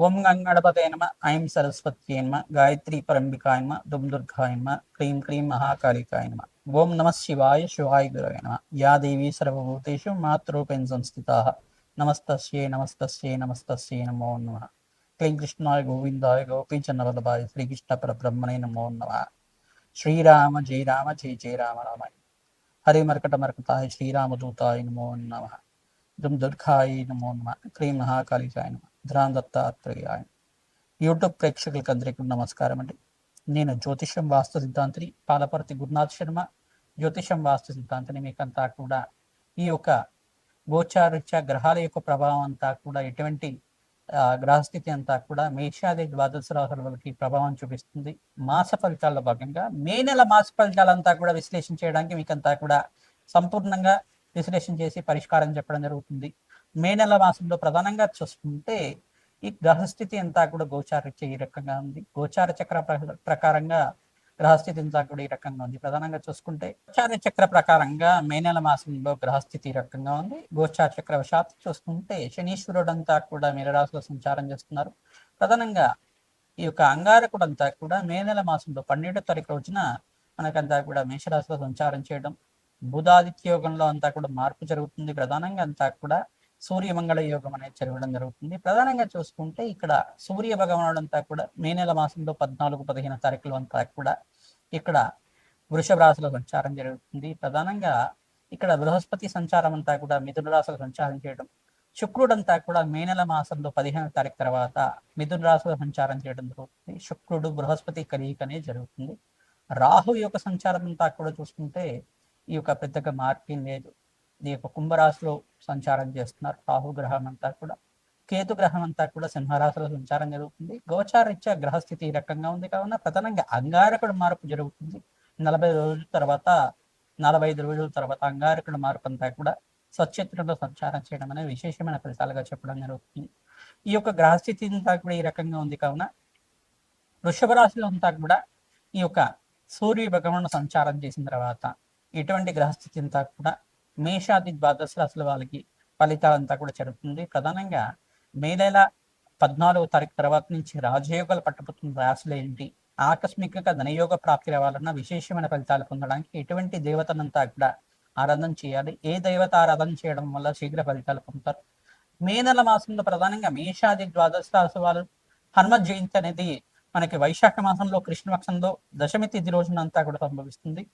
ఓం గంగణపతే నమ ఐం సరస్వత్యై నమ గాయత్రీ పరంబికాయ నమ దుమ్ దుర్గాయ నమ క్లీం క్లీం మహాకాళికాయ నమ ఓం నమ శివాయ శివాయ గురవే నమ యా దేవీ సర్వభూతేషు మాతృరూపేణ సంస్థితాః నమస్తస్యై నమస్తస్యై నమస్తస్యై నమో నమః క్లీం కృష్ణాయ గోవిందాయ గోపీచంద్రవల్లభాయ శ్రీకృష్ణ పరబ్రహ్మణే నమో నమః శ్రీరామ జయ రామ జయ జయ రామ రామాయ హరి మర్కట మర్కటాయ శ్రీరామదూతాయ నమో నమః దుమ్ దుర్గాయ నమో నమః క్లీం మహాకాళికాయ నమ ధ్రాన్ దత్తాత్రేయాయ. యూట్యూబ్ ప్రేక్షకులకు అందరికీ నమస్కారం అండి. నేను జ్యోతిషం వాస్తు సిద్ధాంతిని పాలపర్తి గురునాథ్ శర్మ. జ్యోతిషం వాస్తు సిద్ధాంతిని మీకంతా కూడా ఈ యొక్క గోచారీత్యా గ్రహాల యొక్క ప్రభావం అంతా కూడా ఎటువంటి గ్రహస్థితి అంతా కూడా మేషాది ద్వాదశ రాశుల వాళ్ళకి ప్రభావం చూపిస్తుంది. మాస ఫలితాల్లో భాగంగా మే నెల మాస ఫలితాలంతా కూడా విశ్లేషణ చేయడానికి మీకంతా కూడా సంపూర్ణంగా విశ్లేషణ చేసి పరిష్కారం చెప్పడం జరుగుతుంది. మే నెల మాసంలో ప్రధానంగా చూసుకుంటే ఈ గ్రహస్థితి అంతా కూడా గోచారీత్యా ఈ రకంగా ఉంది. గోచార చక్ర ప్రకారంగా గ్రహస్థితి అంతా కూడా ఈ రకంగా ఉంది. ప్రధానంగా చూసుకుంటే గోచార చక్ర ప్రకారంగా మే నెల మాసంలో గ్రహస్థితి ఈ రకంగా ఉంది. గోచార చక్ర వశాత్తు చూసుకుంటే శనీశ్వరుడు అంతా కూడా మీనరాశిలో సంచారం చేస్తున్నారు. ప్రధానంగా ఈ యొక్క అంగారకుడు అంతా కూడా మే నెల మాసంలో 12వ తారీఖు రోజున మనకంతా కూడా మేషరాశిలో సంచారం చేయడం, బుధాదిత్య యోగంలో అంతా కూడా మార్పు జరుగుతుంది. ప్రధానంగా అంతా కూడా సూర్యమంగళ యోగం అనేది జరగడం జరుగుతుంది. ప్రధానంగా చూసుకుంటే ఇక్కడ సూర్య భగవానుడు అంతా కూడా మే నెల మాసంలో 14, 15 తారీఖులు అంతా కూడా ఇక్కడ వృషభ రాశిలో సంచారం జరుగుతుంది. ప్రధానంగా ఇక్కడ బృహస్పతి సంచారం అంతా కూడా మిథున రాశిలో సంచారం చేయడం, శుక్రుడు అంతా కూడా మే నెల మాసంలో 15వ తారీఖు తర్వాత మిథున రాశిలో సంచారం చేయడం జరుగుతుంది. శుక్రుడు బృహస్పతి కలయిక అనేది జరుగుతుంది. రాహు యొక్క సంచారం అంతా కూడా చూసుకుంటే ఈ యొక్క పెద్దగా మార్పు లేదు. ఈ యొక్క కుంభరాశిలో సంచారం చేస్తున్నారు రాహు గ్రహం అంతా కూడా. కేతు గ్రహం అంతా కూడా సింహరాశిలో సంచారం జరుగుతుంది. గోచారీత్యా గ్రహస్థితి ఈ రకంగా ఉంది కావున ప్రధానంగా అంగారకుడు మార్పు జరుగుతుంది. 45 రోజుల తర్వాత అంగారకుడు మార్పు అంతా కూడా స్వచ్ఛత్రంలో సంచారం చేయడం అనేది విశేషమైన ఫలితాలుగా చెప్పడం జరుగుతుంది. ఈ యొక్క గ్రహస్థితి అంతా కూడా ఈ రకంగా ఉంది కావున వృషభ రాశిలో అంతా కూడా ఈ యొక్క సూర్య భగవానుడు సంచారం చేసిన తర్వాత ఇటువంటి గ్రహస్థితి అంతా కూడా మేషాది ద్వాదశ రాశుల వాళ్ళకి ఫలితాలంతా కూడా జరుగుతుంది. ప్రధానంగా మే నెల 14వ తారీఖు తర్వాత నుంచి రాజయోగాలు పట్టబోతున్న రాశులు ఏంటి, ఆకస్మికంగా ధనయోగ ప్రాప్తి రావాలన్న విశేషమైన ఫలితాలు పొందడానికి ఎటువంటి దేవతనంతా కూడా ఆరాధన చేయాలి, ఏ దేవత ఆరాధన చేయడం వల్ల శీఘ్ర ఫలితాలు పొందుతారు. మే నెల మాసంలో ప్రధానంగా మేషాది ద్వాదశ రాశి వాళ్ళు హనుమత్ జయంతి అనేది మనకి వైశాఖ మాసంలో కృష్ణపక్షంలో దశమి తిథి రోజునంతా కూడా సంభవిస్తుంది.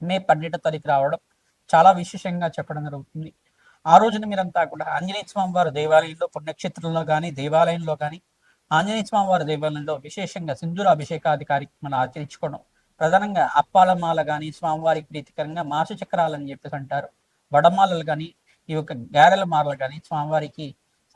మే 12వ తారీఖు రావడం చాలా విశేషంగా చెప్పడం జరుగుతుంది. ఆ రోజున మీరంతా కూడా ఆంజనేయ స్వామి వారి దేవాలయంలో పుణ్యక్షేత్రంలో కానీ దేవాలయంలో కానీ ఆంజనేయ స్వామి వారి దేవాలయంలో విశేషంగా సింధూర అభిషేకాది కార్యక్రమాలు ఆచరించుకోవడం, ప్రధానంగా అప్పాలమాల కానీ స్వామివారికి ప్రీతికరంగా మాస చక్రాలు అని చెప్పేసి అంటారు, వడమాలలు కానీ ఈ యొక్క గారెల మాలలు కానీ స్వామివారికి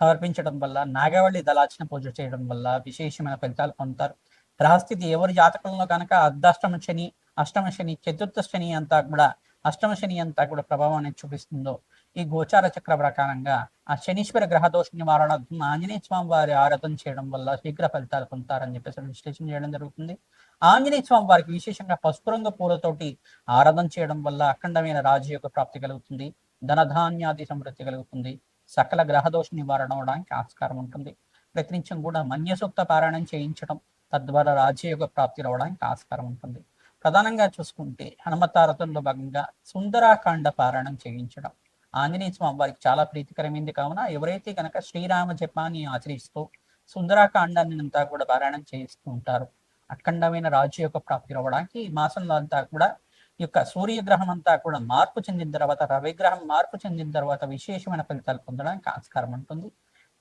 సమర్పించడం వల్ల, నాగవల్లి దళార్చన పూజ చేయడం వల్ల విశేషమైన ఫలితాలు పొందుతారు. గ్రహస్థితి ఎవరి జాతకంలో కనుక అర్ధాష్టమ శని, అష్టమ శని, చతుర్థ శని అంతా కూడా అష్టమ శని అంతా కూడా ప్రభావం అనేది చూపిస్తుందో ఈ గోచార చక్ర ప్రకారంగా ఆ శనీశ్వర గ్రహ దోష నివారణార్థం ఆంజనేయ స్వామి వారి ఆరాధన చేయడం వల్ల శీఘ్ర ఫలితాలు పొందుతారని చెప్పేసి విశ్లేషణ చేయడం జరుగుతుంది. ఆంజనేయ స్వామి వారికి విశేషంగా పసుపు రంగు పూలతోటి ఆరాధన చేయడం వల్ల అఖండమైన రాజయోగ ప్రాప్తి కలుగుతుంది, ధనధాన్యాది సమృద్ధి కలుగుతుంది, సకల గ్రహ దోష నివారణ అవడానికి ఆస్కారం ఉంటుంది. ప్రతినిత్యం కూడా మన్య సూక్త పారాయణం చేయించడం తద్వారా రాజయోగ ప్రాప్తి రావడానికి ఆస్కారం ఉంటుంది. ప్రధానంగా చూసుకుంటే హనుమతారథంలో భాగంగా సుందరాకాండ పారాయణం చేయించడం ఆంజనేయ స్వామి వారికి చాలా ప్రీతికరమైంది కావున ఎవరైతే కనుక శ్రీరామ జపాన్ని ఆచరిస్తూ సుందరాకాండాన్ని అంతా కూడా పారాయణం చేయిస్తూ ఉంటారు అఖండమైన రాజయోగ ప్రాప్తి రావడానికి. ఈ మాసంలో అంతా కూడా ఈ యొక్క సూర్యగ్రహం అంతా కూడా మార్పు చెందిన తర్వాత, రవిగ్రహం మార్పు చెందిన తర్వాత విశేషమైన ఫలితాలు పొందడానికి ఆస్కారం ఉంటుంది.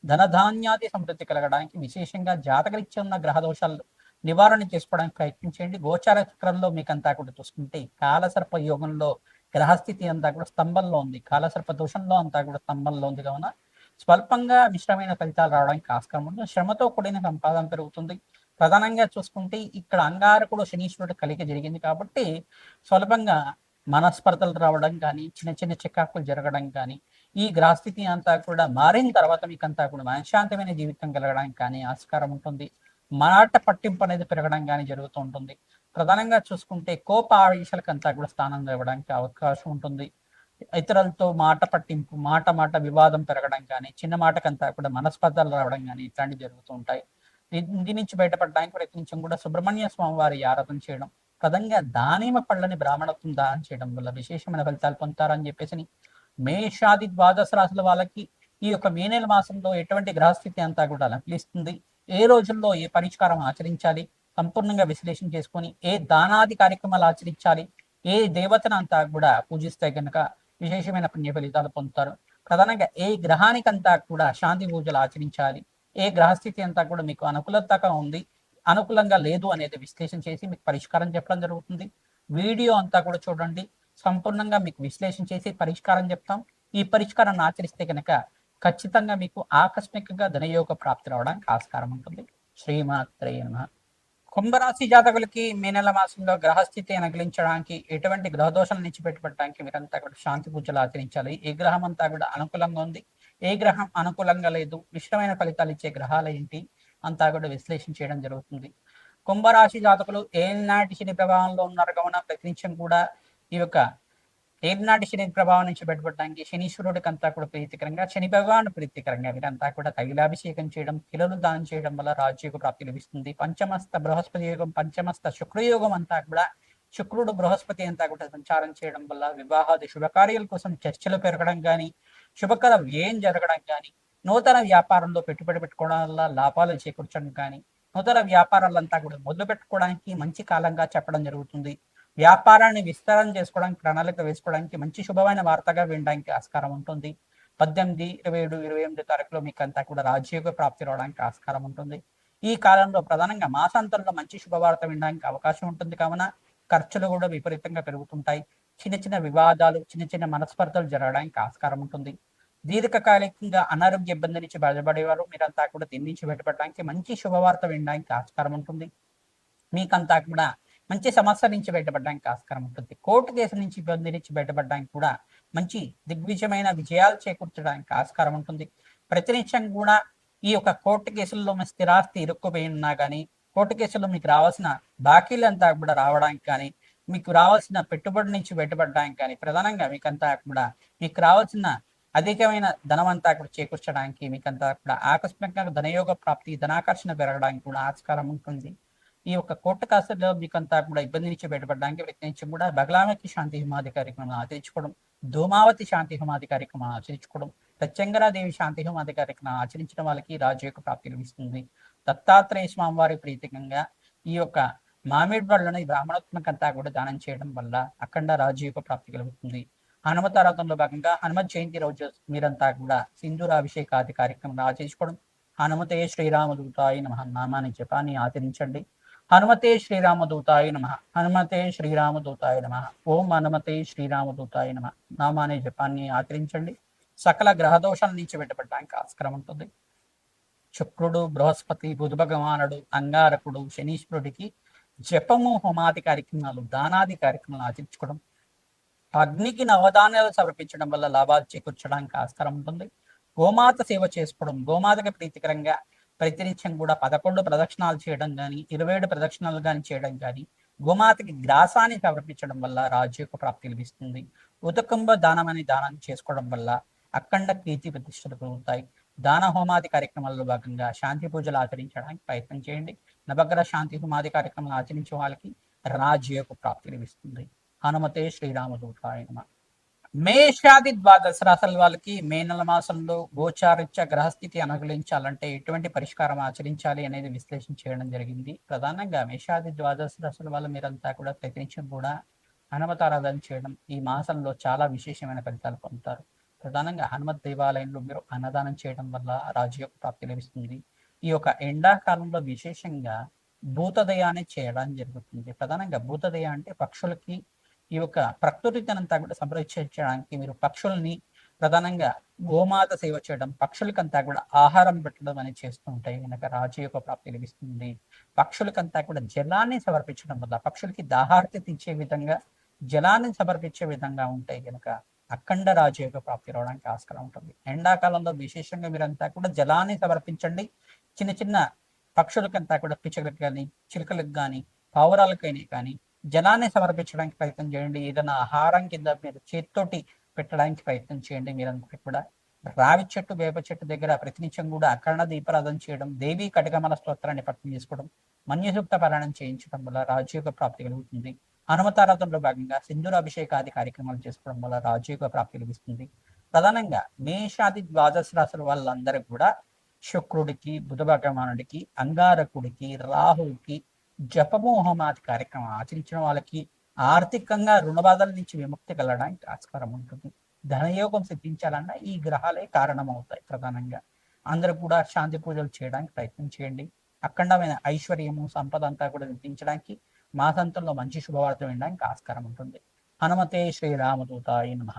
ధనధాన్యాది సమృద్ధి కలగడానికి విశేషంగా జాతకరీత్యా ఉన్న గ్రహ దోషాలు నివారణ చేసుకోవడానికి ప్రయత్నించండి. గోచార చక్రంలో మీకంతా కూడా చూసుకుంటే కాలసర్ప యోగంలో గ్రహస్థితి అంతా కూడా స్తంభంలో ఉంది, కాలసర్ప దోషంలో అంతా కూడా స్తంభంలో ఉంది కావున స్వల్పంగా మిశ్రమైన ఫలితాలు రావడానికి ఆస్కారం ఉంటుంది. శ్రమతో కూడిన సంపాదన పెరుగుతుంది. ప్రధానంగా చూసుకుంటే ఇక్కడ అంగారకుడు శనీశ్వరుడు కలిగి జరిగింది కాబట్టి స్వల్పంగా మనస్పర్ధలు రావడం కానీ, చిన్న చిన్న చికాకులు జరగడం కానీ, ఈ గ్రహస్థితి అంతా కూడా మారిన తర్వాత మీకంతా కూడా మనశ్శాంతమైన జీవితం కలగడానికి కానీ ఆస్కారం ఉంటుంది. మాట పట్టింపు అనేది పెరగడం కానీ జరుగుతూ ఉంటుంది. ప్రధానంగా చూసుకుంటే కోప ఆవేశాలకు అంతా కూడా స్థానం ఇవ్వడానికి అవకాశం ఉంటుంది. ఇతరులతో మాట పట్టింపు, మాట మాట వివాదం పెరగడం కానీ, చిన్న మాటకంతా కూడా మనస్పర్ధలు రావడం కానీ ఇట్లాంటివి జరుగుతూ ఉంటాయి. ఇంటి నుంచి బయటపడడానికి ప్రయత్నించడం కూడా సుబ్రహ్మణ్య స్వామి వారి ఆరాధన చేయడం, ప్రధానంగా దానిమ్మ పళ్ళని బ్రాహ్మణత్వం దానం చేయడం వల్ల విశేషమైన ఫలితాలు పొందుతారని చెప్పేసి మేషాది ద్వాదశ రాశుల వాళ్ళకి ఈ యొక్క మే నెల మాసంలో ఎటువంటి గ్రహస్థితి అంతా కూడా లభిస్తుంది, ఏ రోజుల్లో ఏ పరిష్కారం ఆచరించాలి, సంపూర్ణంగా విశ్లేషణ చేసుకొని ఏ దానాది కార్యక్రమాలు ఆచరించాలి, ఏ దేవతను అంతా కూడా పూజిస్తే కనుక విశేషమైన పుణ్య ఫలితాలు పొందుతారు. ప్రధానంగా ఏ గ్రహానికంతా కూడా శాంతి పూజలు ఆచరించాలి, ఏ గ్రహస్థితి అంతా కూడా మీకు అనుకూలతగా ఉంది, అనుకూలంగా లేదు అనేది విశ్లేషణ చేసి మీకు పరిష్కారం చెప్పడం జరుగుతుంది. వీడియో అంతా కూడా చూడండి, సంపూర్ణంగా మీకు విశ్లేషణ చేసి పరిష్కారం చెప్తాం. ఈ పరిష్కారాన్ని ఆచరిస్తే కనుక ఖచ్చితంగా మీకు ఆకస్మికంగా ధనయోగ ప్రాప్తి రావడానికి ఆస్కారం ఉంటుంది. శ్రీమాత్రే నమః. కుంభరాశి జాతకులకి మే నెల మాసంలో గ్రహస్థితి అనుకూలించడానికి, ఎటువంటి గ్రహదోషాల నుంచి పెట్టుబడడానికి మీరంతా కూడా శాంతి పూజలు ఆచరించాలి. ఏ గ్రహం అంతా కూడా అనుకూలంగా ఉంది, ఏ గ్రహం అనుకూలంగా లేదు, మిశ్రమైన ఫలితాలు ఇచ్చే గ్రహాలు ఏంటి అంతా కూడా విశ్లేషణ చేయడం జరుగుతుంది. కుంభరాశి జాతకులు ఏనాటి శని ప్రభావంలో ఉన్నారు కావున ప్రతినిత్యం కూడా ఈ యొక్క ఏనాటి శని ప్రభావం నుంచి బయటపడడానికి శనీశ్వరుడికి అంతా కూడా ప్రీతికరంగా, శని భగవాన్ ప్రీతికరంగా వీరంతా కూడా తైలాభిషేకం చేయడం, కిలలు దానం చేయడం వల్ల రాజ్యోగ ప్రాప్తి లభిస్తుంది. పంచమస్త బృహస్పతి యోగం, పంచమస్త శుక్రయోగం అంతా కూడా శుక్రుడు బృహస్పతి అంతా కూడా సంచారం చేయడం వల్ల వివాహాది శుభకార్యాల కోసం చర్చలు పెరగడం కానీ, శుభకర వ్యయం జరగడం కానీ, నూతన వ్యాపారంలో పెట్టుబడి పెట్టుకోవడం వల్ల లాభాలు చేకూర్చడం కానీ, నూతన వ్యాపారాలంతా కూడా మొదలు పెట్టుకోవడానికి మంచి కాలంగా చెప్పడం జరుగుతుంది. వ్యాపారాన్ని విస్తరణ చేసుకోవడానికి, ప్రణాళిక వేసుకోవడానికి మంచి శుభమైన వార్తగా వినడానికి ఆస్కారం ఉంటుంది. 18, 27, 28 తారీఖులో మీకు అంతా కూడా రాజ్యోగ ప్రాప్తి రావడానికి ఆస్కారం ఉంటుంది. ఈ కాలంలో ప్రధానంగా మాసాంతంలో మంచి శుభవార్త వినడానికి అవకాశం ఉంటుంది కావున ఖర్చులు కూడా విపరీతంగా పెరుగుతుంటాయి. చిన్న చిన్న వివాదాలు, చిన్న చిన్న మనస్పర్ధలు జరగడానికి ఆస్కారం ఉంటుంది. దీర్ఘకాలికంగా అనారోగ్య ఇబ్బంది నుంచి బయటపడేవారు మీరంతా కూడా దీని నుంచి బయటపడడానికి మంచి శుభవార్త వినడానికి ఆస్కారం ఉంటుంది. మీకంతా కూడా మంచి సమస్య నుంచి బయటపడడానికి ఆస్కారం ఉంటుంది. కోర్టు కేసు నుంచి ఇబ్బంది నుంచి బయటపడడానికి కూడా మంచి దిగ్విజయమైన విజయాలు చేకూర్చడానికి ఆస్కారం ఉంటుంది. ప్రతినిత్యం కూడా ఈ యొక్క కోర్టు కేసుల్లో మీ స్థిరాస్తి ఇరుక్కుపోయి ఉన్నా కానీ, కోర్టు కేసుల్లో మీకు రావాల్సిన బాకీలంతా కూడా రావడానికి కానీ, మీకు రావాల్సిన పెట్టుబడి నుంచి బయటపడడానికి కానీ, ప్రధానంగా మీకంతా కూడా మీకు రావాల్సిన అధికమైన ధనం అంతా కూడా చేకూర్చడానికి, మీకంతా కూడా ఆకస్మికంగా ధనయోగ ప్రాప్తి, ధనాకర్షణ పెరగడానికి కూడా ఆస్కారం ఉంటుంది. ఈ యొక్క కోర్టు కాస్తలో మీకంతా కూడా ఇబ్బంది నుంచి బయటపడడానికి ప్రయత్నించి కూడా బగలామతి శాంతి హోమాది కార్యక్రమం ఆచరించుకోవడం, ధూమావతి శాంతి హోమాది కార్యక్రమం ఆచరించుకోవడం, ప్రత్యంగరాదేవి శాంతి హోమాది కార్యక్రమం ఆచరించడం వాళ్ళకి రాజయోగ ప్రాప్తి లభిస్తుంది. దత్తాత్రేయ స్వామి వారి ప్రీతికంగా ఈ యొక్క మామిడి పళ్ళని బ్రాహ్మణోత్మకంతా కూడా దానం చేయడం వల్ల అఖండ రాజయోగ ప్రాప్తి కలుగుతుంది. హనుమతారాధనలో భాగంగా హనుమత్ జయంతి రోజు మీరంతా కూడా సింధూరాభిషేకాది కార్యక్రమం ఆచరించుకోవడం, హనుమతే శ్రీరామదూతాయ నమః నామాన్ని జపాన్ని ఆచరించండి. హనుమతే శ్రీరామదూతాయ నమ, హనుమతే శ్రీరామదూతాయ నమ, ఓం హనుమతే శ్రీరామదూతాయ నమ నామాన్ని జపాన్ని ఆచరించండి. సకల గ్రహదోషాల నుంచి బయటపడడానికి ఆస్కారం ఉంటుంది. శుక్రుడు, బృహస్పతి, బుధ భగవానుడు, అంగారకుడు, శనీశ్వరుడికి జపము, హోమాది కార్యక్రమాలు, దానాది కార్యక్రమాలు ఆచరించుకోవడం, అగ్నికి నవధాన్యాలు సమర్పించడం వల్ల లాభాలు చేకూర్చడానికి ఆస్కారం ఉంటుంది. గోమాత సేవ చేసుకోవడం, గోమాతకి ప్రీతికరంగా ప్రతినిత్యం కూడా 11 ప్రదక్షిణాలు చేయడం కానీ, 27 ప్రదక్షిణాలు కానీ చేయడం కానీ, గోమాతకి గ్రాసాన్ని సమర్పించడం వల్ల రాజ్యోగ ప్రాప్తి లభిస్తుంది. ఉతకుంభ దానం అని దానం చేసుకోవడం వల్ల అఖండ కీర్తి ప్రతిష్టలు కలుగుతాయి. దాన హోమాది కార్యక్రమాల్లో భాగంగా శాంతి పూజలు ఆచరించడానికి ప్రయత్నం చేయండి. నవగ్రహ శాంతి హోమాది కార్యక్రమాలు ఆచరించే వాళ్ళకి రాజ్యోగ ప్రాప్తి లభిస్తుంది. హనుమతే శ్రీరామదూతాయ నమః. మేషాది ద్వాదశ రాశుల వాళ్ళకి మే నెల మాసంలో గోచారిత్య గ్రహస్థితి అనుకూలించాలంటే ఎటువంటి పరిష్కారం ఆచరించాలి అనేది విశ్లేషణ చేయడం జరిగింది. ప్రధానంగా మేషాది ద్వాదశ రాశుల వల్ల మీరంతా కూడా ప్రతినిత్యం కూడా హనుమతారాధన చేయడం ఈ మాసంలో చాలా విశేషమైన ఫలితాలు పొందుతారు. ప్రధానంగా హనుమత్ దేవాలయంలో మీరు అన్నదానం చేయడం వల్ల రాజయోగ ప్రాప్తి లభిస్తుంది. ఈ యొక్క ఎండాకాలంలో విశేషంగా భూతదయాన్ని చేయడం జరుగుతుంది. ప్రధానంగా భూతదయ అంటే పక్షులకి ఈ యొక్క ప్రకృతినంతా కూడా సంరక్షించడానికి మీరు పక్షుల్ని ప్రధానంగా గోమాత సేవ చేయడం, పక్షులకంతా కూడా ఆహారం పెట్టడం అనేది చేస్తూ ఉంటాయి కనుక రాజయోగ ప్రాప్తి లభిస్తుంది. పక్షులకంతా కూడా జలాన్ని సమర్పించడం వల్ల పక్షులకి దాహార్తి తీర్చే విధంగా జలాన్ని సమర్పించే విధంగా ఉంటాయి కనుక అఖండ రాజయోగ ప్రాప్తి రావడానికి ఆస్కారం ఉంటుంది. ఎండాకాలంలో విశేషంగా మీరంతా కూడా జలాన్ని సమర్పించండి. చిన్న చిన్న పక్షులకంతా కూడా పిచ్చుకలకు కానీ, చిలుకలకు కానీ, పావురాలకైనా కానీ జలాన్ని సమర్పించడానికి ప్రయత్నం చేయండి. ఏదైనా ఆహారం కింద మీరు చేతితోటి పెట్టడానికి ప్రయత్నం చేయండి మీరందరూ కూడా. రావి చెట్టు, వేప చెట్టు దగ్గర ప్రతినిత్యం కూడా అఖండ దీపారాధన చేయడం, దేవి కటకమల స్తోత్రాన్ని పఠనం చేసుకోవడం, మన్యసూక్త పారాయణం చేయించడం వల్ల రాజయోగ ప్రాప్తి కలుగుతుంది. హనుమతారాధనలో భాగంగా సింధూరాభిషేకాది కార్యక్రమాలు చేసుకోవడం వల్ల రాజయోగ ప్రాప్తి లభిస్తుంది. ప్రధానంగా మేషాది ద్వాదశ రాశుల వాళ్ళందరూ కూడా శుక్రుడికి, బుధ భగవానుడికి, అంగారకుడికి, రాహువుకి జపమోహమాది కార్యక్రమం ఆచరించిన వాళ్ళకి ఆర్థికంగా రుణ బాధల నుంచి విముక్తి కలగడానికి ఆస్కారం ఉంటుంది. ధనయోగం సిద్ధించాలన్నా ఈ గ్రహాలే కారణం అవుతాయి. ప్రధానంగా అందరూ కూడా శాంతి పూజలు చేయడానికి ప్రయత్నం చేయండి. అఖండమైన ఐశ్వర్యము, సంపద అంతా కూడా సిద్ధించడానికి మాసంతంలో మంచి శుభవార్త వినడానికి ఆస్కారం ఉంటుంది. హనుమతే శ్రీరామదూతాయ నమః.